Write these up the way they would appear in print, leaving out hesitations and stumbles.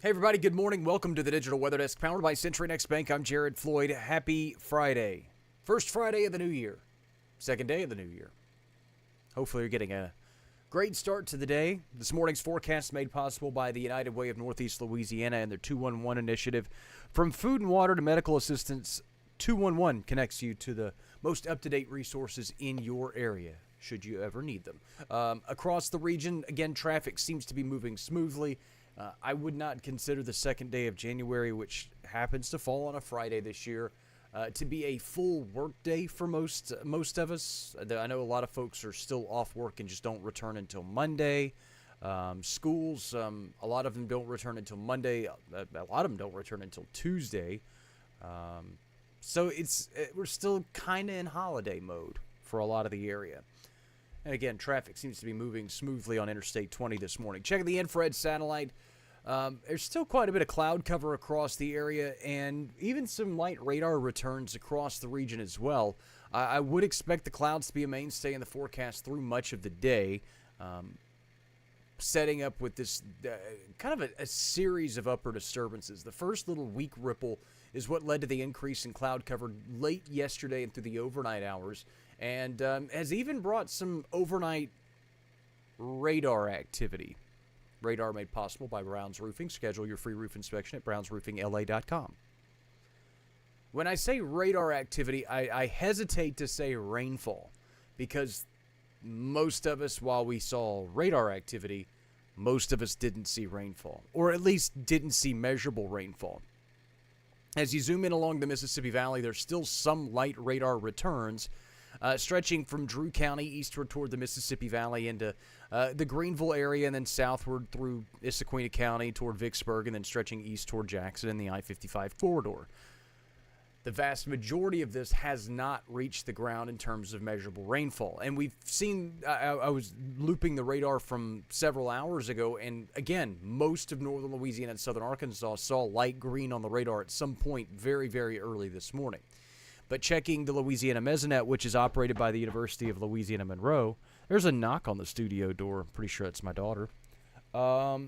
Hey everybody, good morning. Welcome to the Digital Weather Desk, powered by Century Next Bank. I'm Jared Floyd. Happy Friday. First Friday of the new year. Second day of the new year. Hopefully you're getting a great start to the day. This morning's forecast made possible by the United Way of Northeast Louisiana and their 211 initiative. From food and water to medical assistance, 211 connects you to the most up-to-date resources in your area, should you ever need them. Across the region, again, traffic seems to be moving smoothly. I would not consider the second day of January, which happens to fall on a Friday this year, to be a full work day for most of us. I know a lot of folks are still off work and just don't return until Monday. Schools, a lot of them don't return until Monday. A lot of them don't return until Tuesday. So we're still kind of in holiday mode for a lot of the area. And again, traffic seems to be moving smoothly on Interstate 20 this morning. Checking the infrared satellite. There's still quite a bit of cloud cover across the area and even some light radar returns across the region as well. I would expect the clouds to be a mainstay in the forecast through much of the day, setting up with this kind of a series of upper disturbances. The first little weak ripple is what led to the increase in cloud cover late yesterday and through the overnight hours, and has even brought some overnight radar activity. Radar made possible by Brown's Roofing. Schedule your free roof inspection at brownsroofingla.com. When I say radar activity, I hesitate to say rainfall, because most of us, while we saw radar activity, most of us didn't see rainfall, or at least didn't see measurable rainfall. As you zoom in along the Mississippi Valley, there's still some light radar returns, stretching from Drew County eastward toward the Mississippi Valley into the Greenville area, and then southward through Issaquah County toward Vicksburg, and then stretching east toward Jackson in the I-55 corridor. The vast majority of this has not reached the ground in terms of measurable rainfall. And we've seen, I was looping the radar from several hours ago, and again, most of northern Louisiana and southern Arkansas saw light green on the radar at some point very, very early this morning. But checking the Louisiana Mesonet, which is operated by the University of Louisiana Monroe, there's a knock on the studio door. I'm pretty sure it's my daughter. But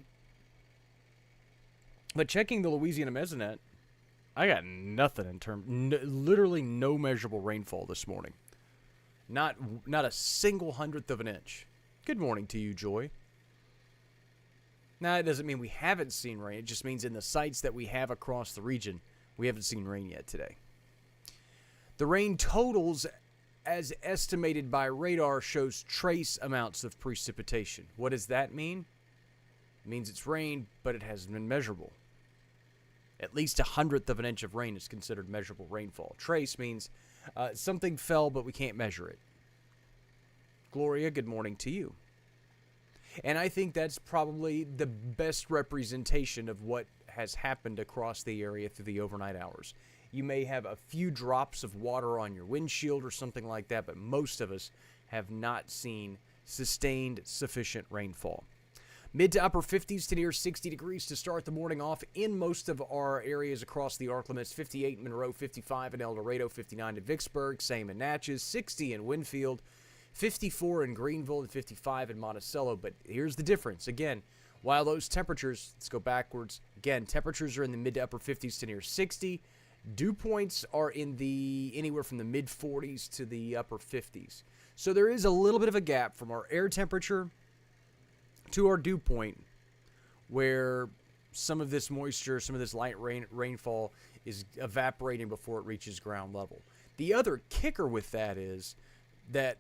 checking the Louisiana Mesonet, I got nothing in terms, literally no measurable rainfall this morning. Not a single hundredth of an inch. Good morning to you, Joy. Now, it doesn't mean we haven't seen rain. It just means in the sites that we have across the region, we haven't seen rain yet today. The rain totals, as estimated by radar, shows trace amounts of precipitation. What does that mean? It means it's rained, but it hasn't been measurable. At least a hundredth of an inch of rain is considered measurable rainfall. Trace means something fell, but we can't measure it. Gloria, good morning to you. And I think that's probably the best representation of what has happened across the area through the overnight hours. You may have a few drops of water on your windshield or something like that, but most of us have not seen sustained sufficient rainfall. Mid to upper 50s to near 60 degrees to start the morning off in most of our areas across the ARC limits. 58 in Monroe, 55 in El Dorado, 59 in Vicksburg, same in Natchez, 60 in Winfield, 54 in Greenville, and 55 in Monticello. But here's the difference. Again, while those temperatures, let's go backwards. Again, temperatures are in the mid to upper 50s to near 60. Dew points are in the anywhere from the mid 40s to the upper 50s. So there is a little bit of a gap from our air temperature to our dew point, where some of this moisture, some of this light rainfall is evaporating before it reaches ground level. The other kicker with that is that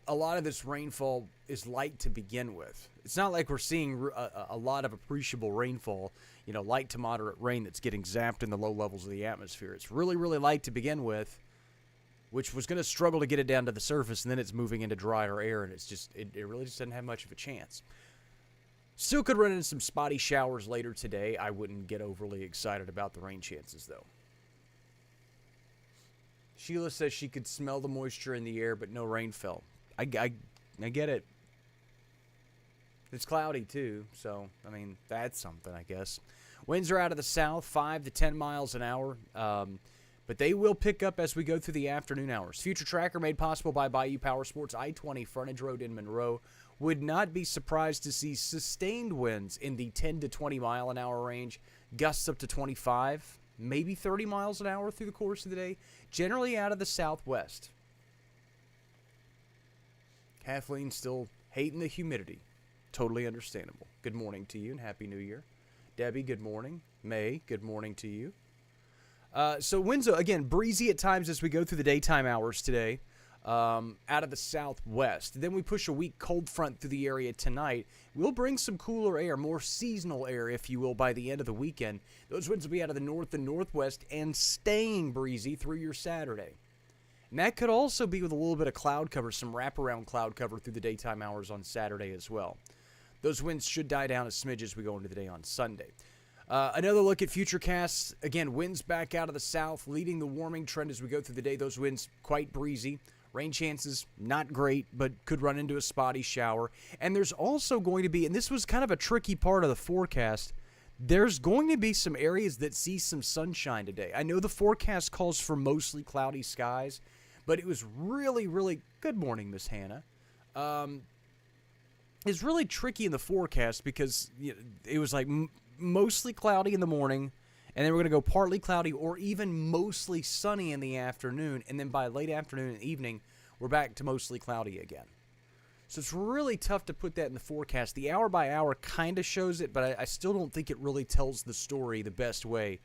a lot of this rainfall is light to begin with. It's not like we're seeing a lot of appreciable rainfall, light to moderate rain that's getting zapped in the low levels of the atmosphere. It's really, really light to begin with, which was going to struggle to get it down to the surface, and then it's moving into drier air, and it really just doesn't have much of a chance. Still could run into some spotty showers later today. I wouldn't get overly excited about the rain chances, though. Sheila says she could smell the moisture in the air, but no rain fell. I get it. It's cloudy, too, so, that's something, I guess. Winds are out of the south, 5 to 10 miles an hour. But but they will pick up as we go through the afternoon hours. Future Tracker made possible by Bayou Power Sports, I-20 Frontage Road in Monroe. Would not be surprised to see sustained winds in the 10 to 20 mile an hour range, gusts up to 25, maybe 30 miles an hour through the course of the day, generally out of the southwest. Kathleen still hating the humidity. Totally understandable. Good morning to you and Happy New Year. Debbie, good morning. May, good morning to you. So winds, again, breezy at times as we go through the daytime hours today, out of the southwest. Then we push a weak cold front through the area tonight. We'll bring some cooler air, more seasonal air, if you will, by the end of the weekend. Those winds will be out of the north and northwest and staying breezy through your Saturday. And that could also be with a little bit of cloud cover, some wraparound cloud cover through the daytime hours on Saturday as well. Those winds should die down a smidge as we go into the day on Sunday. Another look at futurecasts. Again, winds back out of the south, leading the warming trend as we go through the day. Those winds quite breezy. Rain chances, not great, but could run into a spotty shower. And there's also going to be, and this was kind of a tricky part of the forecast, there's going to be some areas that see some sunshine today. I know the forecast calls for mostly cloudy skies, but it was really, really, good morning, Miss Hannah. It's really tricky in the forecast because it was like mostly cloudy in the morning, and then we're going to go partly cloudy or even mostly sunny in the afternoon, and then by late afternoon and evening, we're back to mostly cloudy again. So it's really tough to put that in the forecast. The hour by hour kind of shows it, but I still don't think it really tells the story the best way.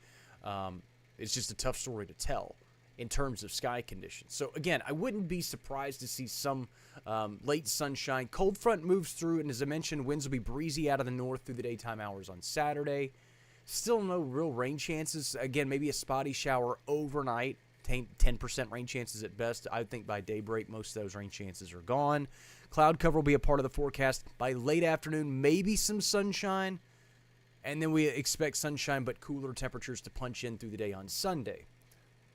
It's just a tough story to tell in terms of sky conditions. So again, I wouldn't be surprised to see some late sunshine. Cold front moves through, and as I mentioned, winds will be breezy out of the north through the daytime hours on Saturday. Still no real rain chances. Again, maybe a spotty shower overnight. 10% rain chances at best. I think by daybreak, most of those rain chances are gone. Cloud cover will be a part of the forecast. By late afternoon, maybe some sunshine. And then we expect sunshine but cooler temperatures to punch in through the day on Sunday.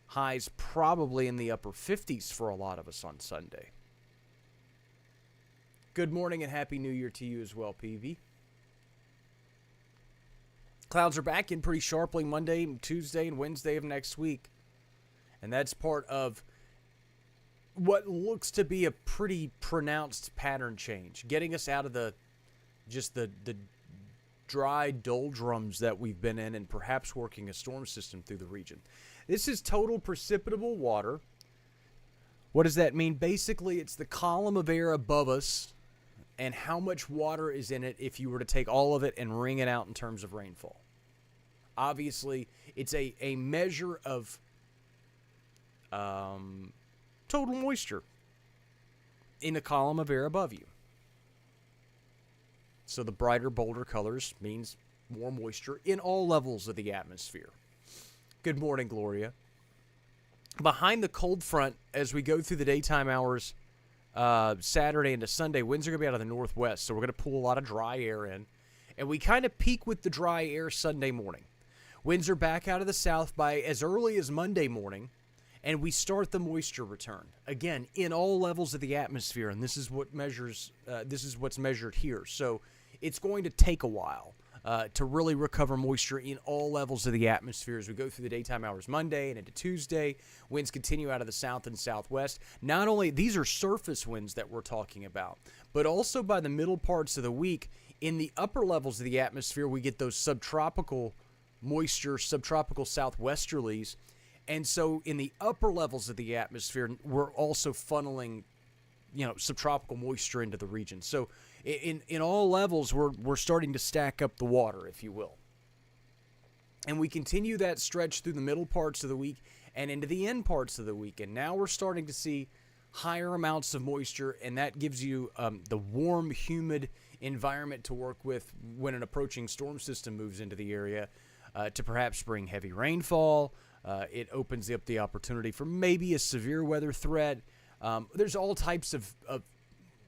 Highs probably in the upper 50s for a lot of us on Sunday. Good morning and Happy New Year to you as well, PV. Clouds are back in pretty sharply Monday, Tuesday, and Wednesday of next week. And that's part of what looks to be a pretty pronounced pattern change, getting us out of the dry doldrums that we've been in and perhaps working a storm system through the region. This is total precipitable water. What does that mean? Basically, it's the column of air above us and how much water is in it if you were to take all of it and wring it out in terms of rainfall. Obviously, it's a measure of total moisture in the column of air above you. So the brighter, bolder colors means more moisture in all levels of the atmosphere. Good morning, Gloria. Behind the cold front, as we go through the daytime hours, Saturday into Sunday, winds are going to be out of the northwest, so we're going to pull a lot of dry air in. And we kind of peak with the dry air Sunday morning. Winds are back out of the south by as early as Monday morning, and we start the moisture return. Again, in all levels of the atmosphere, and this is what measures. This is what's measured here. So it's going to take a while to really recover moisture in all levels of the atmosphere as we go through the daytime hours Monday and into Tuesday. Winds continue out of the south and southwest. Not only these are surface winds that we're talking about, but also by the middle parts of the week, in the upper levels of the atmosphere, we get those subtropical moisture, subtropical southwesterlies. And so in the upper levels of the atmosphere, we're also funneling, subtropical moisture into the region. So in all levels, we're starting to stack up the water, if you will. And we continue that stretch through the middle parts of the week and into the end parts of the week. And now we're starting to see higher amounts of moisture, and that gives you the warm, humid environment to work with when an approaching storm system moves into the area to perhaps bring heavy rainfall. It opens up the opportunity for maybe a severe weather threat. There's all types of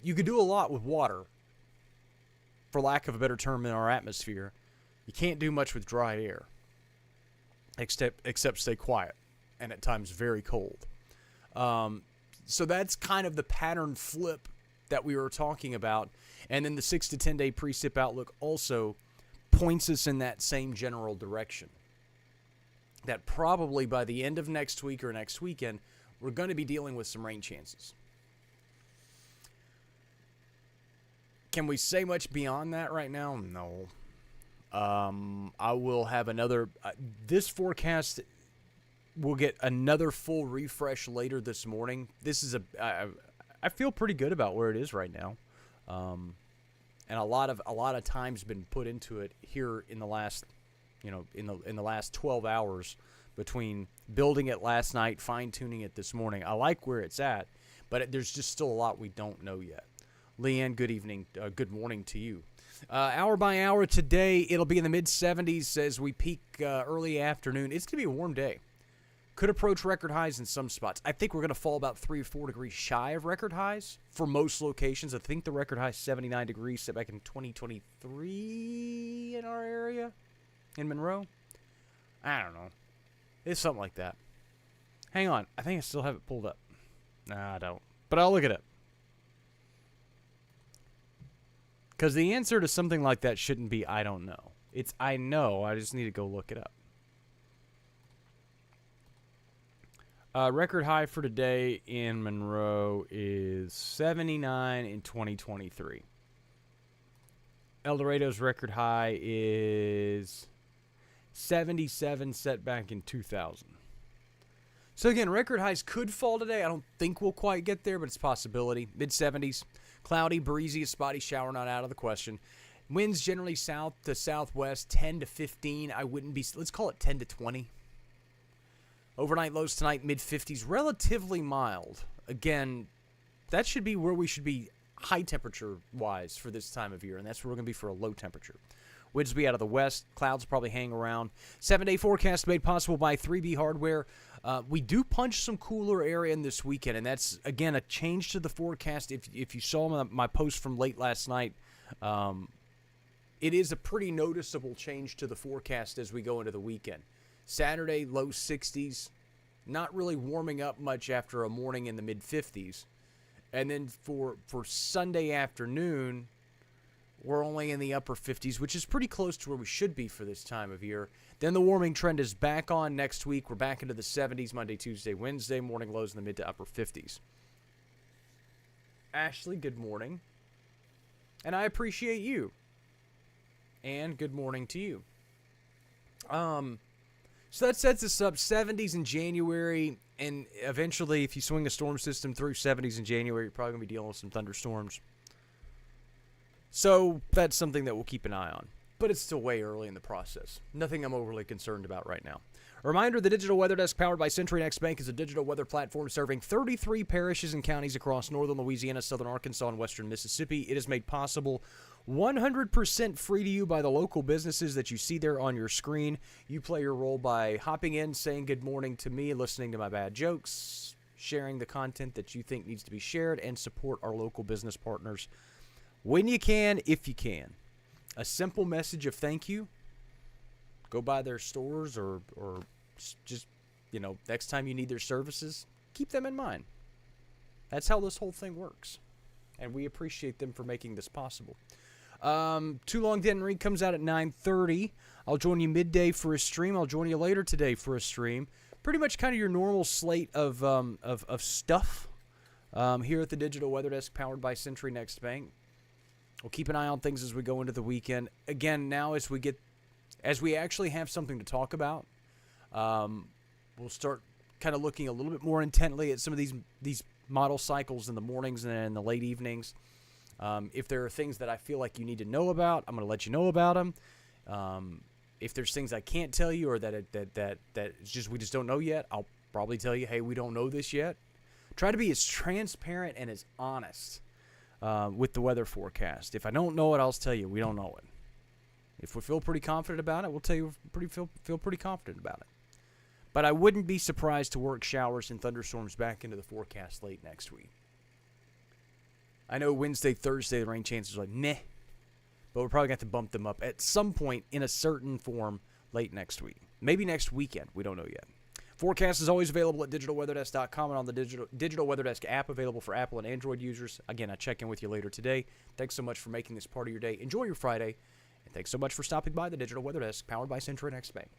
you could do a lot with water, for lack of a better term, in our atmosphere. You can't do much with dry air, except stay quiet, and at times very cold. So that's kind of the pattern flip that we were talking about. And then the 6 to 10 day precip outlook also points us in that same general direction. that probably by the end of next week or next weekend, we're going to be dealing with some rain chances. Can we say much beyond that right now? No. I will have another... this forecast will get another full refresh later this morning. This is I feel pretty good about where it is right now. And a lot of time's been put into it here in the last, in the last 12 hours between building it last night, fine-tuning it this morning. I like where it's at, but there's just still a lot we don't know yet. Leanne, good evening. Good morning to you. Hour by hour today, it'll be in the mid-70s as we peak early afternoon. It's going to be a warm day. Could approach record highs in some spots. I think we're going to fall about 3 or 4 degrees shy of record highs for most locations. I think the record high is 79 degrees set back in 2023 in our area, in Monroe. I don't know. It's something like that. Hang on. I think I still have it pulled up. Nah, I don't. But I'll look it up. Because the answer to something like that shouldn't be I don't know. It's I know. I just need to go look it up. Record high for today in Monroe is 79 in 2023. El Dorado's record high is 77 set back in 2000. So again, record highs could fall today. I don't think we'll quite get there, but it's a possibility. Mid-70s. Cloudy, breezy, a spotty shower not out of the question. Winds generally south to southwest, 10 to 15. I wouldn't be, let's call it 10 to 20. Overnight lows tonight, mid-50s, relatively mild. Again, that should be where we should be high temperature-wise for this time of year, and that's where we're going to be for a low temperature. Winds will be out of the west. Clouds probably hang around. 7-day forecast made possible by 3B Hardware. We do punch some cooler air in this weekend, and that's, again, a change to the forecast. If you saw my post from late last night, it is a pretty noticeable change to the forecast as we go into the weekend. Saturday, low 60s, not really warming up much after a morning in the mid-50s. And then for Sunday afternoon, we're only in the upper 50s, which is pretty close to where we should be for this time of year. Then the warming trend is back on next week. We're back into the 70s Monday, Tuesday, Wednesday. Morning lows in the mid to upper 50s. Ashley, good morning. And I appreciate you. And good morning to you. So that sets us up 70s in January, and eventually, if you swing a storm system through 70s in January, you're probably going to be dealing with some thunderstorms. So that's something that we'll keep an eye on. But it's still way early in the process. Nothing I'm overly concerned about right now. A reminder, the Digital Weather Desk powered by CenturyNext Bank is a digital weather platform serving 33 parishes and counties across northern Louisiana, southern Arkansas, and western Mississippi. It is made possible 100% free to you by the local businesses that you see there on your screen. You play your role by hopping in, saying good morning to me, listening to my bad jokes, sharing the content that you think needs to be shared, and support our local business partners when you can, if you can. A simple message of thank you. Go by their stores or just, next time you need their services, keep them in mind. That's how this whole thing works. And we appreciate them for making this possible. Too Long Didn't Read comes out at 9:30. I'll join you midday for a stream. I'll join you later today for a stream. Pretty much kind of your normal slate of stuff here at the Digital Weather Desk powered by CenturyNext Bank. We'll keep an eye on things as we go into the weekend. Again, now as we actually have something to talk about, we'll start kind of looking a little bit more intently at some of these model cycles in the mornings and in the late evenings. If there are things that I feel like you need to know about, I'm going to let you know about them. If there's things I can't tell you or that it's just we just don't know yet, I'll probably tell you, hey, we don't know this yet. Try to be as transparent and as honest with the weather forecast. If I don't know it, I'll tell you we don't know it. If we feel pretty confident about it, we'll tell you feel pretty confident about it. But I wouldn't be surprised to work showers and thunderstorms back into the forecast late next week. I know Wednesday, Thursday, the rain chances are like meh, but we're probably going to have to bump them up at some point in a certain form late next week. Maybe next weekend. We don't know yet. Forecast is always available at digitalweatherdesk.com and on the Digital Weather Desk app available for Apple and Android users. Again, I check in with you later today. Thanks so much for making this part of your day. Enjoy your Friday, and thanks so much for stopping by the Digital Weather Desk powered by CenturyNext Bank.